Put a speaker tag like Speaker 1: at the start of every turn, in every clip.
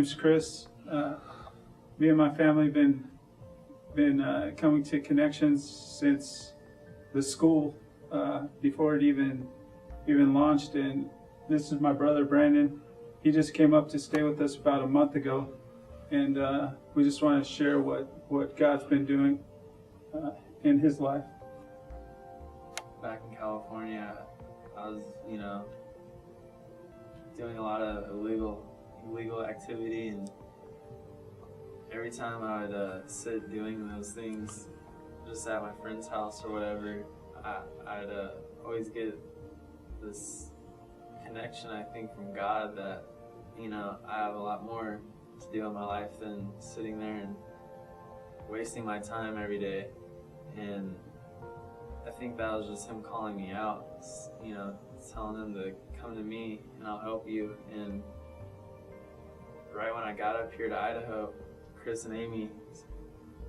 Speaker 1: name's Chris. Me and my family been coming to Connections since the school, before it even launched. And this is my brother Brandon. He just came up to stay with us about a month ago, and we just want to share what God's been doing in his life.
Speaker 2: Back in California, I was, doing a lot of illegal activity, and every time I would sit doing those things just at my friend's house or whatever, I'd always get this connection, I think, from God that, I have a lot more to do in my life than sitting there and wasting my time every day. And I think that was just him calling me out, telling him to come to me and I'll help you. And right when I got up here to Idaho, Chris and Amy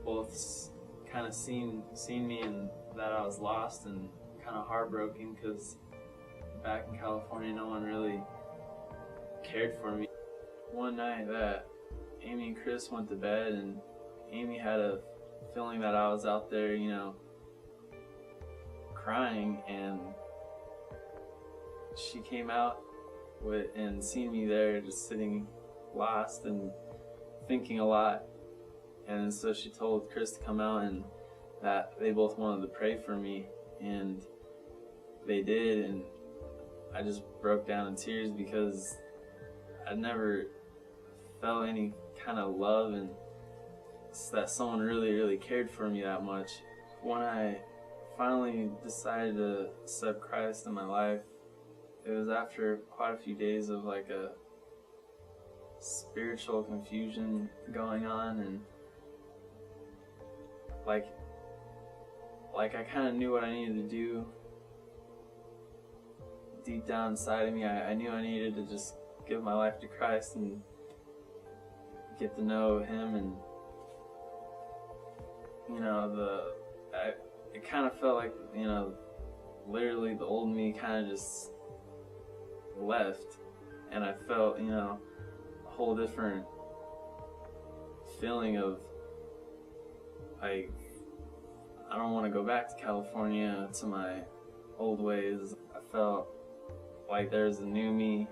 Speaker 2: both kind of seen me and that I was lost and kind of heartbroken, because back in California no one really cared for me. One night that Amy and Chris went to bed, and Amy had a feeling that I was out there, crying, and she came out and seen me there just sitting lost and thinking a lot. And so she told Chris to come out and that they both wanted to pray for me, and they did. And I just broke down in tears because I'd never felt any kind of love and that someone really cared for me that much. When I finally decided to accept Christ in my life, it was after quite a few days of like a spiritual confusion going on, and like I kind of knew what I needed to do deep down inside of me. I knew I needed to just give my life to Christ and get to know him. And it kind of felt like, literally the old me kind of just left, and I felt, a whole different feeling of like, I don't want to go back to California to my old ways. I felt like there's a new me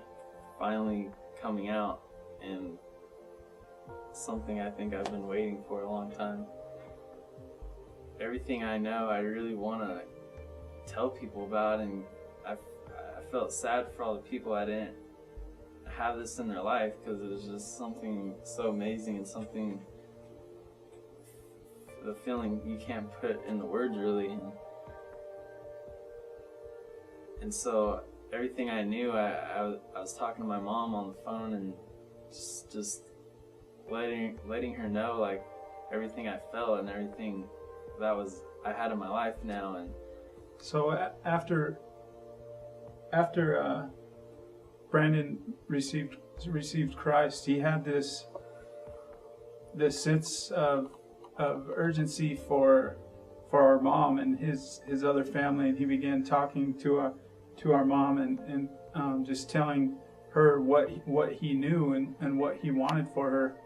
Speaker 2: finally coming out, and something I think I've been waiting for a long time. Everything I know, I really want to tell people about, and I felt sad for all the people I didn't have this in their life, because it was just something so amazing and something, the feeling you can't put into words really. And so everything I knew, I was talking to my mom on the phone and just letting her know like everything I felt and everything that I had in my life now. And
Speaker 1: so after Brandon received Christ, he had this sense of urgency for our mom and his other family, and he began talking to our mom and just telling her what he knew and what he wanted for her.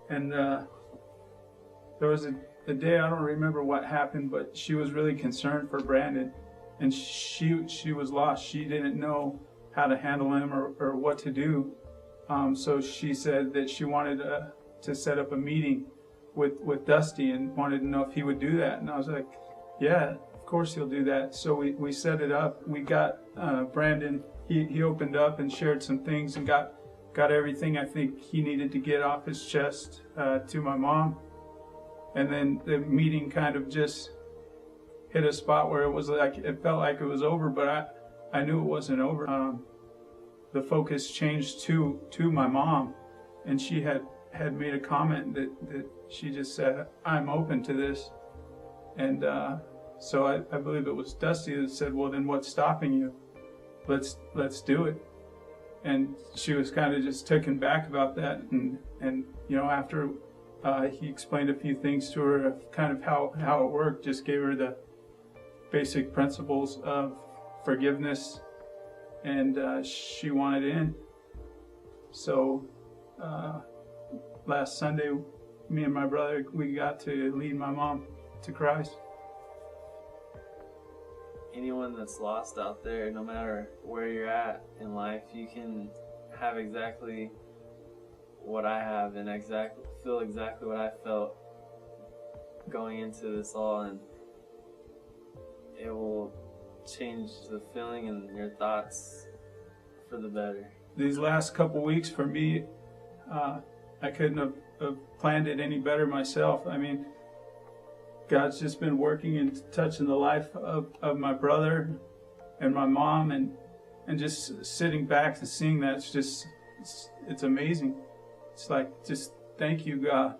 Speaker 1: And there was a day, I don't remember what happened, but she was really concerned for Brandon, and she was lost. She didn't know how to handle him or what to do. So she said that she wanted to set up a meeting with Dusty and wanted to know if he would do that. And I was like, yeah, of course he'll do that. So we set it up. We got Brandon, he opened up and shared some things and got everything I think he needed to get off his chest to my mom. And then the meeting kind of just hit a spot where it felt like it was over, but I knew it wasn't over. The focus changed to my mom, and she had made a comment that she just said, "I'm open to this." And so I believe it was Dusty that said, "Well, then what's stopping you? Let's do it." And she was kind of just taken back about that, and after he explained a few things to her of kind of how it worked, just gave her the basic principles of forgiveness, and she wanted in. So last Sunday, me and my brother, we got to lead my mom to Christ.
Speaker 2: Anyone that's lost out there, no matter where you're at in life, you can have exactly what I have and feel exactly what I felt going into this all, and it will change the feeling and your thoughts for the better.
Speaker 1: These last couple weeks for me, I couldn't have planned it any better myself. I mean, God's just been working and touching the life of my brother and my mom, and just sitting back and seeing that, it's amazing. It's like, just thank you, God.